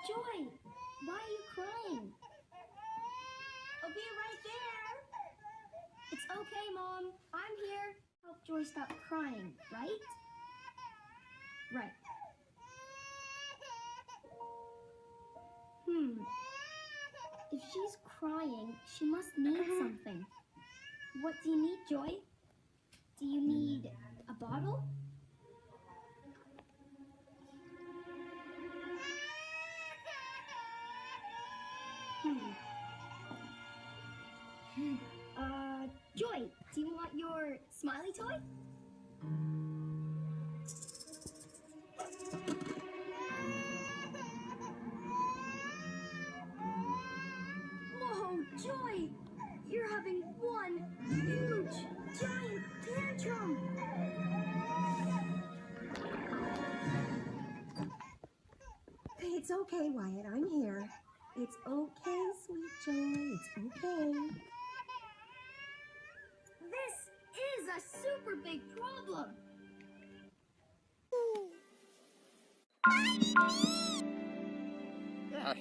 Joy, why are you crying? I'll be right there. It's okay, Mom. I'm here. Help Joy stop crying, right? Right. If she's crying, she must need something. What do you need, Joy? Do you need a bottle? Joy, do you want your smiley toy? Whoa, Joy! You're having one huge, giant tantrum! It's okay, Wyatt. I'm here. It's okay, sweet Joy. It's okay. This is a super big problem! Yeah,